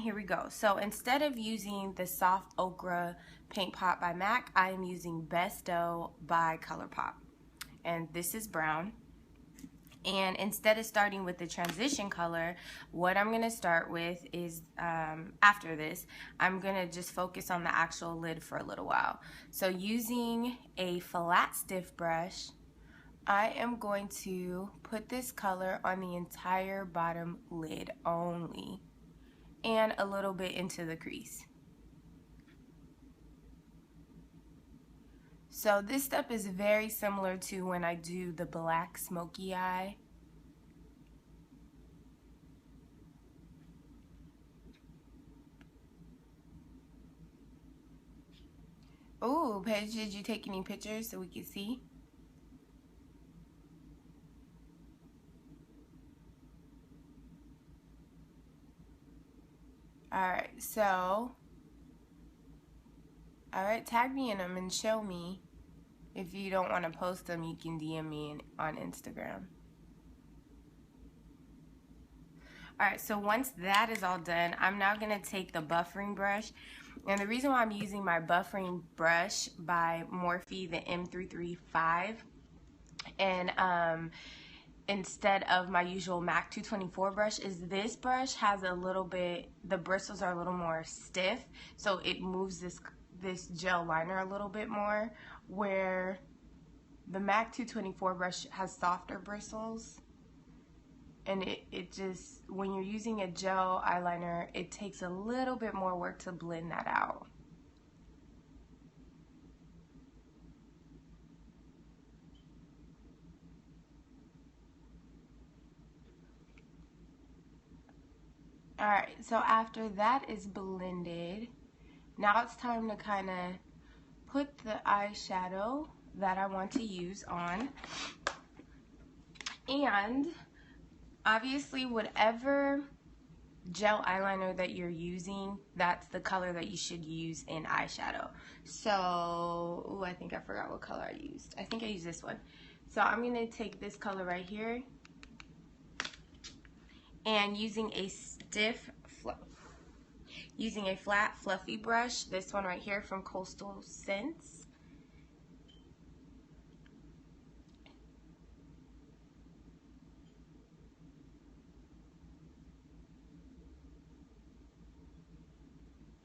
here we go. So instead of using the Soft Ochre Paint Pot by MAC, I am using Besto by ColourPop. And this is brown. And instead of starting with the transition color, what I'm going to start with is, after this, I'm going to just focus on the actual lid for a little while. So using a flat stiff brush, I am going to put this color on the entire bottom lid only, and a little bit into the crease. So this step is very similar to when I do the black smoky eye. Oh, Paige, did you take any pictures so we can see? Alright, so, alright, tag me in them and show me. If you don't want to post them, you can DM me on Instagram. Alright, so once that is all done, I'm now going to take the buffering brush. And the reason why I'm using my buffering brush by Morphe, the M335, and instead of my usual MAC 224 brush, is this brush has a little bit, the bristles are a little more stiff, so it moves this gel liner a little bit more, where the MAC 224 brush has softer bristles, and it just, when you're using a gel eyeliner, it takes a little bit more work to blend that out. Alright, so after that is blended, now it's time to kind of put the eyeshadow that I want to use on. And obviously whatever gel eyeliner that you're using, that's the color that you should use in eyeshadow. So, ooh, I think I forgot what color I used. I think I used this one. So I'm going to take this color right here, and using a flat fluffy brush, this one right here from Coastal Scents,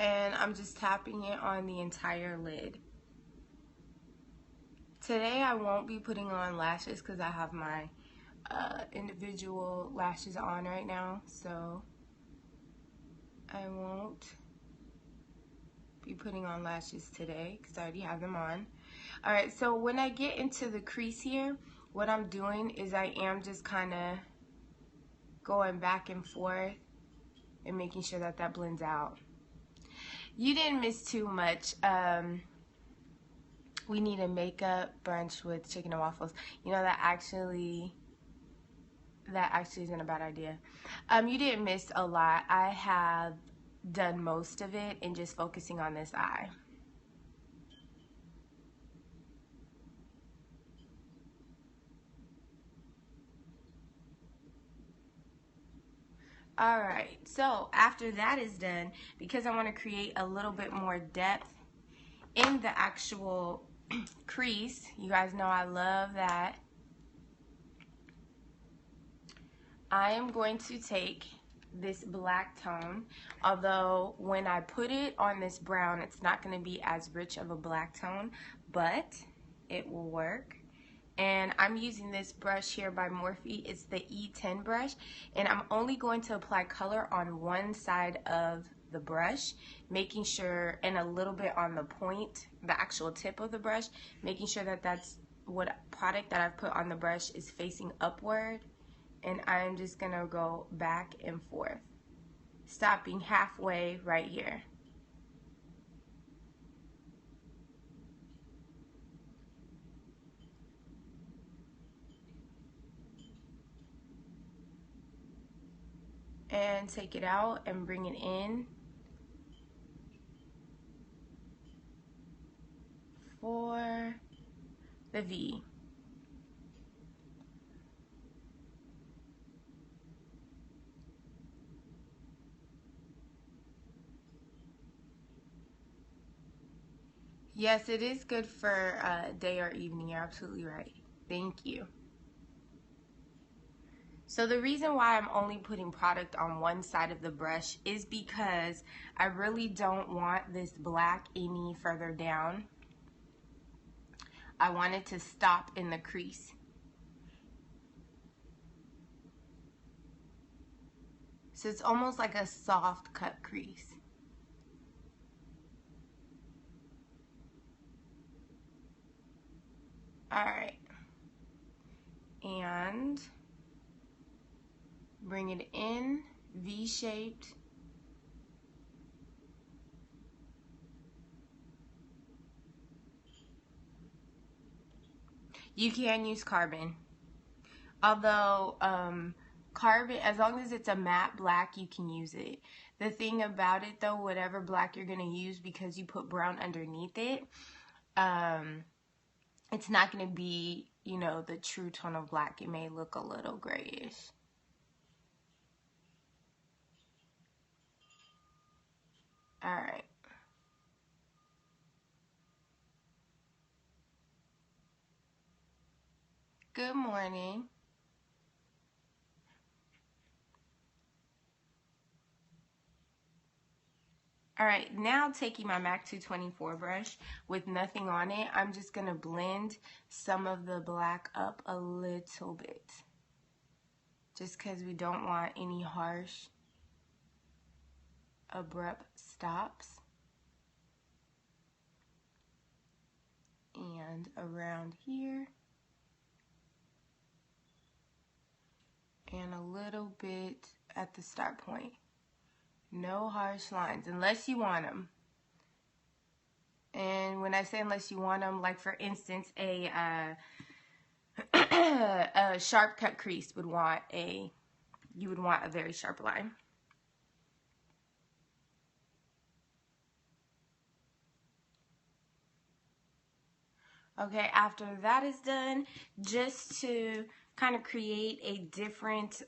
and I'm just tapping it on the entire lid. Today I won't be putting on lashes because I have my individual lashes on right now, so I won't be putting on lashes today because I already have them on. Alright, so when I get into the crease here, what I'm doing is I am just kind of going back and forth and making sure that that blends out. You didn't miss too much. We need a makeup brunch with chicken and waffles. You know, that actually isn't a bad idea. You didn't miss a lot. I have done most of it and just focusing on this eye. Alright, so after that is done, because I want to create a little bit more depth in the actual crease, you guys know I love that, I am going to take this black tone, although when I put it on this brown, it's not going to be as rich of a black tone, but it will work. And I'm using this brush here by Morphe. It's the E10 brush, and I'm only going to apply color on one side of the brush, making sure, and a little bit on the point, the actual tip of the brush, making sure that that's what product that I've put on the brush is facing upward. And I'm just gonna go back and forth, stopping halfway right here. And take it out and bring it in for the V. Yes, it is good for day or evening. You're absolutely right. Thank you. So the reason why I'm only putting product on one side of the brush is because I really don't want this black any further down. I want it to stop in the crease. So it's almost like a soft cut crease. All right. And bring it in, V-shaped. You can use carbon. Although carbon, as long as it's a matte black, you can use it. The thing about it though, whatever black you're going to use, because you put brown underneath it, it's not going to be, you know, the true tone of black. It may look a little grayish. All right. Good morning. All right, now taking my MAC 224 brush with nothing on it, I'm just going to blend some of the black up a little bit. Just because we don't want any harsh, abrupt stops. And around here. And a little bit at the start point. No harsh lines, unless you want them. And when I say unless you want them, like for instance, a sharp cut crease would want you would want a very sharp line. Okay, after that is done, just to kind of create a different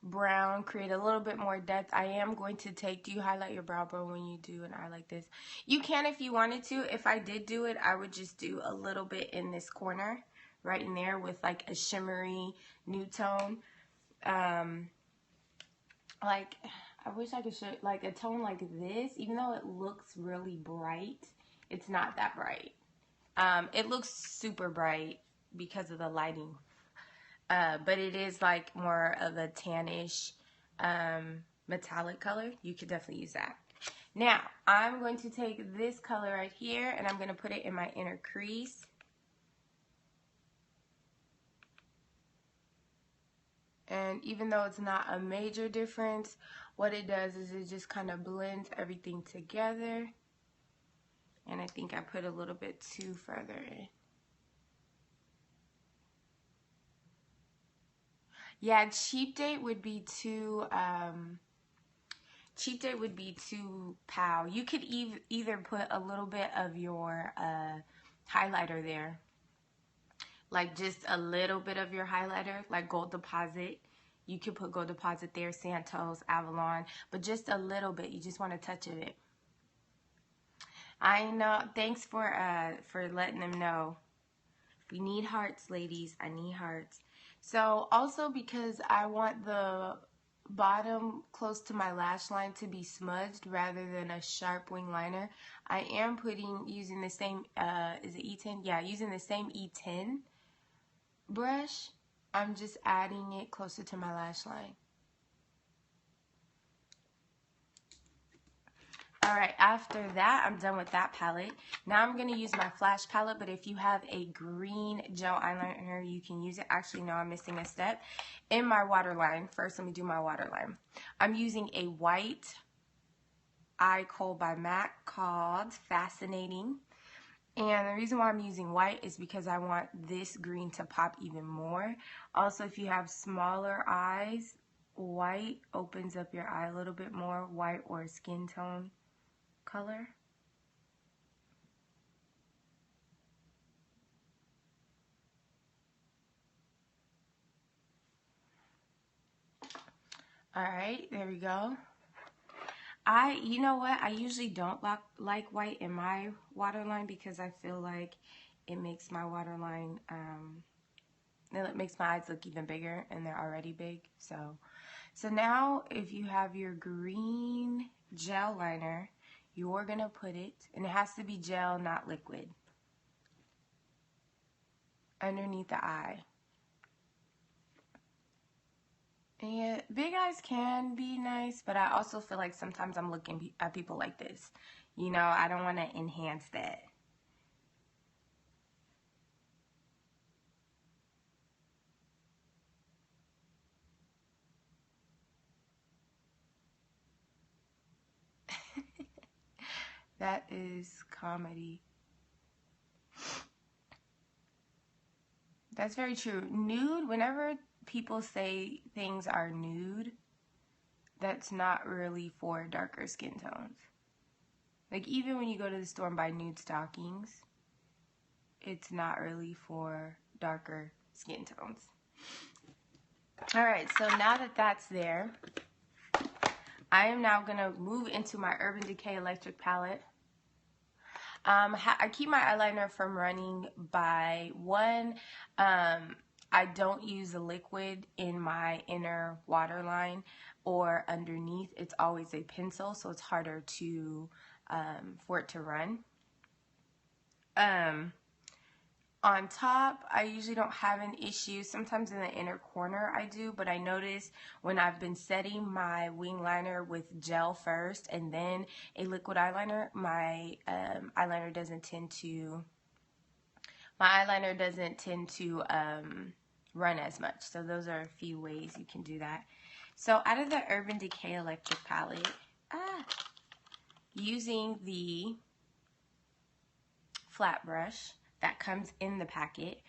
brown, create a little bit more depth, I am going to take, do you highlight your brow bone when you do an eye like this? You can if you wanted to. If I did do it, I would just do a little bit in this corner, right in there with like a shimmery new tone. Like, I wish I could show, like a tone like this, even though it looks really bright, it's not that bright. It looks super bright because of the lighting. But it is like more of a tannish metallic color. You could definitely use that. Now, I'm going to take this color right here and I'm going to put it in my inner crease. And even though it's not a major difference, what it does is it just kind of blends everything together. And I think I put a little bit too further in. Yeah, cheap date would be too pow. You could either put a little bit of your highlighter there. Like just a little bit of your highlighter, like Gold Deposit. You could put Gold Deposit there, Santos, Avalon, but just a little bit. You just want a touch of it. I know. Thanks for letting them know. We need hearts, ladies. I need hearts. So also because I want the bottom close to my lash line to be smudged rather than a sharp wing liner, I am using the same, is it E10? Yeah, using the same E10 brush. I'm just adding it closer to my lash line. Alright, after that, I'm done with that palette. Now I'm going to use my Flash palette, but if you have a green gel eyeliner, you can use it. Actually, no, I'm missing a step. In my waterline, first let me do my waterline. I'm using a white eye kohl by MAC called Fascinating. And the reason why I'm using white is because I want this green to pop even more. Also, if you have smaller eyes, white opens up your eye a little bit more, white or skin tone color. Alright, there we go. You know what? I usually don't like white in my waterline because I feel like it makes my waterline, it makes my eyes look even bigger, and they're already big. So now if you have your green gel liner, you're gonna put it, and it has to be gel, not liquid, underneath the eye. And yeah, big eyes can be nice, but I also feel like sometimes I'm looking at people like this. You know, I don't want to enhance that. That is comedy. That's very true. Nude, whenever people say things are nude, that's not really for darker skin tones. Like, even when you go to the store and buy nude stockings, it's not really for darker skin tones. Alright, so now that that's there, I am now going to move into my Urban Decay Electric Palette. I keep my eyeliner from running by one. I don't use a liquid in my inner waterline or underneath. It's always a pencil, so it's harder to for it to run. On top, I usually don't have an issue. Sometimes in the inner corner I do, but I notice when I've been setting my wing liner with gel first and then a liquid eyeliner, my eyeliner doesn't tend to run as much. So those are a few ways you can do that. So out of the Urban Decay Electric Palette, using the flat brush that comes in the packet,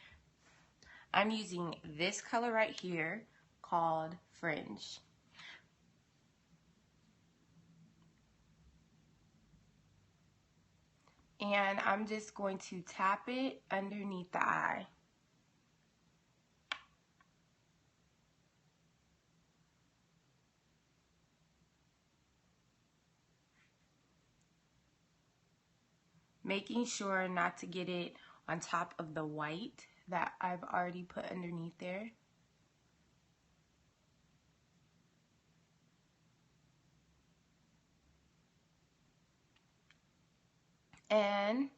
I'm using this color right here called Fringe. And I'm just going to tap it underneath the eye. Making sure not to get it on top of the white that I've already put underneath there. And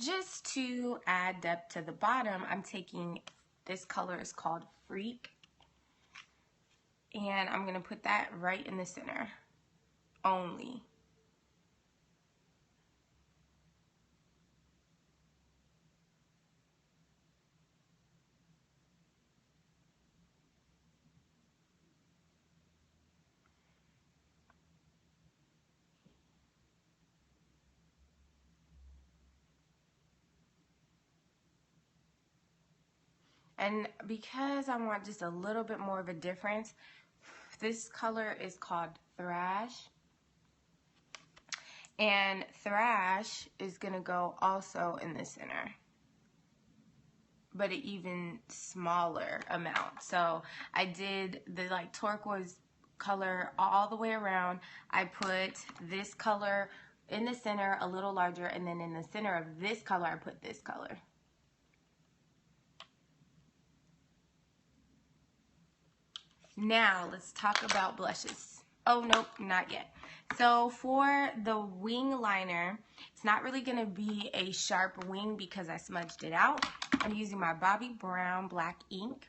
just to add depth to the bottom, I'm taking, this color is called Freak, and I'm gonna put that right in the center only. And because I want just a little bit more of a difference, this color is called Thrash. And Thrash is going to go also in the center, but an even smaller amount. So I did the like turquoise color all the way around. I put this color in the center a little larger, and then in the center of this color I put this color. Now let's talk about blushes. Oh, nope, not yet. So for the wing liner, it's not really going to be a sharp wing because I smudged it out. I'm using my Bobbi Brown black ink.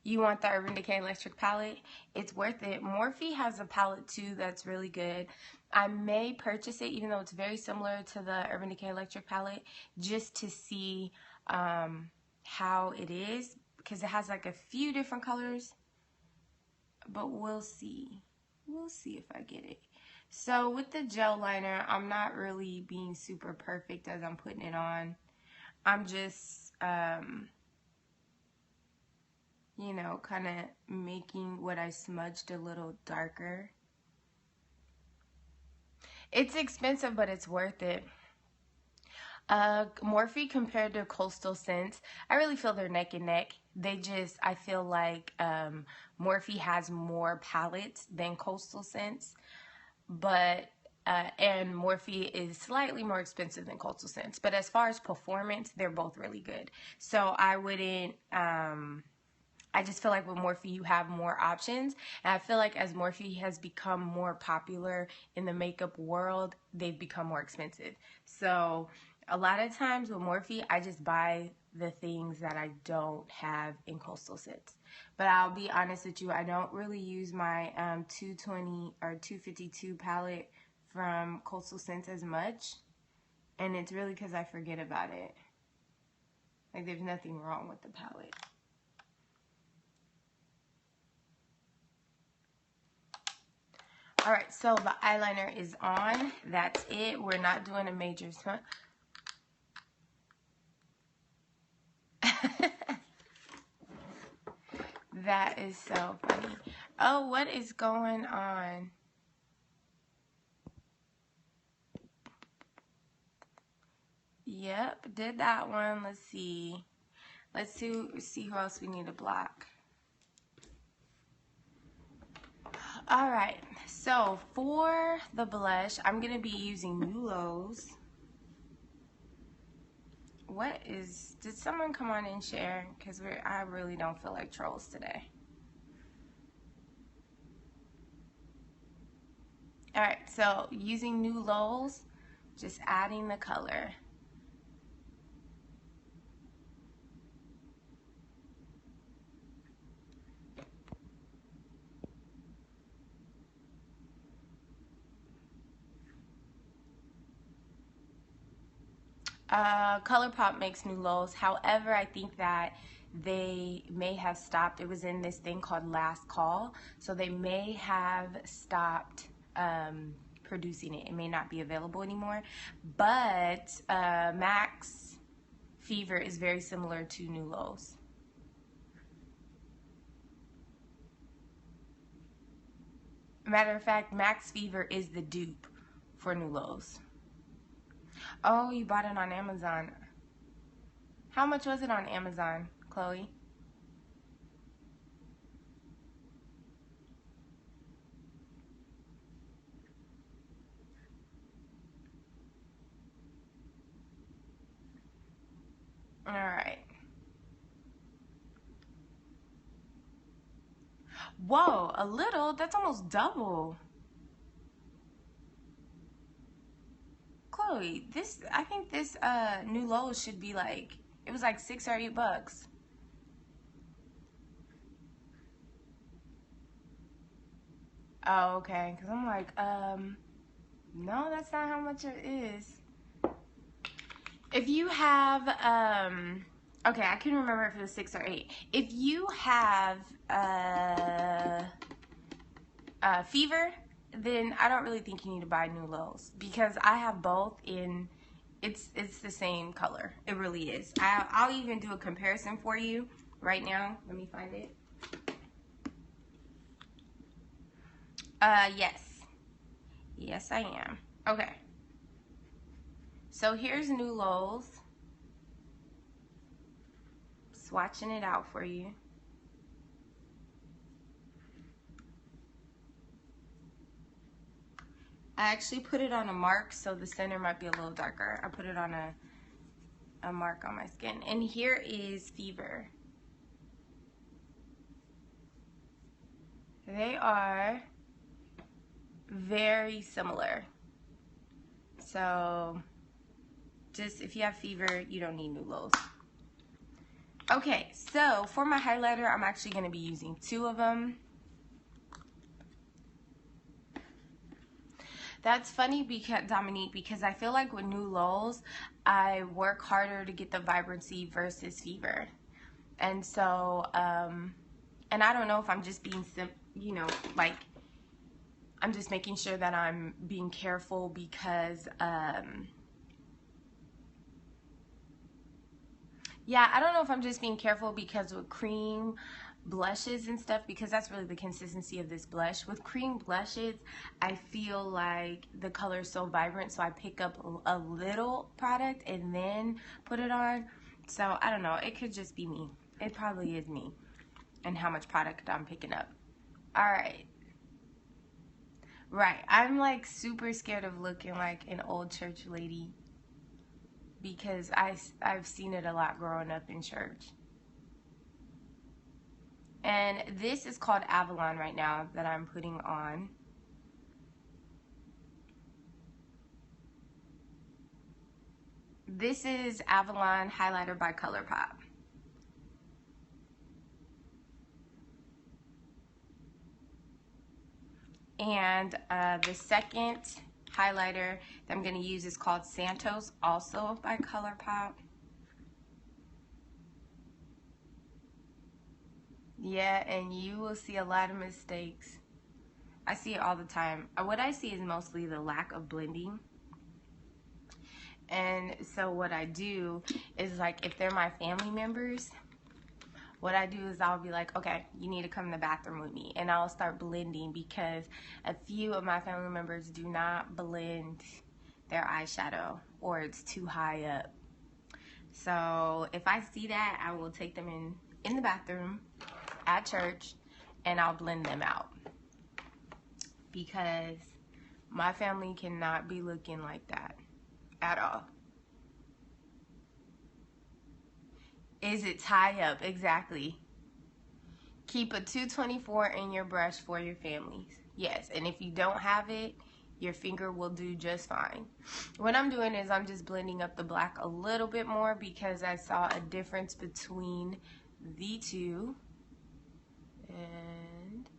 You want the Urban Decay Electric palette? It's worth it. Morphe has a palette too that's really good. I may purchase it even though it's very similar to the Urban Decay Electric palette just to see how it is, because it has like a few different colors, but we'll see. We'll see if I get it. So with the gel liner, I'm not really being super perfect as I'm putting it on. I'm just you know, kind of making what I smudged a little darker. It's expensive, but it's worth it. Morphe compared to Coastal Scents, I really feel they're neck and neck. I feel like Morphe has more palettes than Coastal Scents, but and Morphe is slightly more expensive than Coastal Scents. But as far as performance, they're both really good. So I wouldn't. I just feel like with Morphe you have more options, and I feel like as Morphe has become more popular in the makeup world, they've become more expensive. So a lot of times with Morphe, I just buy the things that I don't have in Coastal Scents. But I'll be honest with you, I don't really use my 220 or 252 palette from Coastal Scents as much, and it's really because I forget about it. Like, there's nothing wrong with the palette. Alright, so the eyeliner is on. That's it. We're not doing a major smudge. That is so funny. Oh, what is going on? Yep, did that one. Let's see. Let's see who else we need to block. Alright, so for the blush, I'm going to be using Nulo's. Did someone come on and share? Because I really don't feel like trolls today. Alright, so using Nulo's, just adding the color. ColourPop makes new lows. However, I think that they may have stopped. It was in this thing called Last Call, so they may have stopped producing it. It may not be available anymore. But Max Fever is very similar to New Lows. Matter of fact, Max Fever is the dupe for New Lows. Oh, you bought it on Amazon. How much was it on Amazon, Chloe? All right. Whoa, a little? That's almost double. Chloe, I think this new Lowe's should be like, it was like $6 or $8. Oh, okay. Because I'm like, no, that's not how much it is. If you have, okay, I couldn't remember if it was 6 or 8. If you have Fever, then I don't really think you need to buy New Lows, because I have both in, it's the same color. It really is. I'll even do a comparison for you right now. Let me find it. Yes I am. Okay, so here's New Lows. Swatching it out for you. I actually put it on a mark, so the center might be a little darker. I put it on a mark on my skin. And here is Fever. They are very similar. So just if you have Fever, you don't need New Lows. Okay, so for my highlighter, I'm actually going to be using 2 of them. That's funny, because Dominique, because I feel like with New Lows, I work harder to get the vibrancy versus Fever. And so, and I don't know if I'm just being, like, I'm just making sure that I'm being careful, because, yeah, I don't know if I'm just being careful because with cream, blushes and stuff, because that's really the consistency of this blush. With cream blushes, I feel like the color is so vibrant, so I pick up a little product and then put it on. So I don't know, it could just be me. It probably is me and how much product I'm picking up. All right. Right, I'm like super scared of looking like an old church lady because I've seen it a lot growing up in church. And this is called Avalon right now that I'm putting on. This is Avalon highlighter by ColourPop. And the second highlighter that I'm going to use is called Santos, also by ColourPop. Yeah, and you will see a lot of mistakes. I see it all the time. What I see is mostly the lack of blending. And so what I do is, like, if they're my family members, what I do is I'll be like, okay, you need to come in the bathroom with me. And I'll start blending because a few of my family members do not blend their eyeshadow, or it's too high up. So if I see that, I will take them in the bathroom at church and I'll blend them out. Because my family cannot be looking like that at all. Is it high up? Exactly. Keep a 224 in your brush for your families. Yes, and if you don't have it, your finger will do just fine. What I'm doing is I'm just blending up the black a little bit more because I saw a difference between the two. And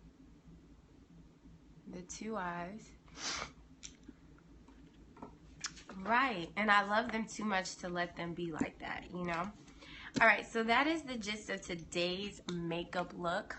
the two eyes. Right, and I love them too much to let them be like that, you know? All right, so that is the gist of today's makeup look.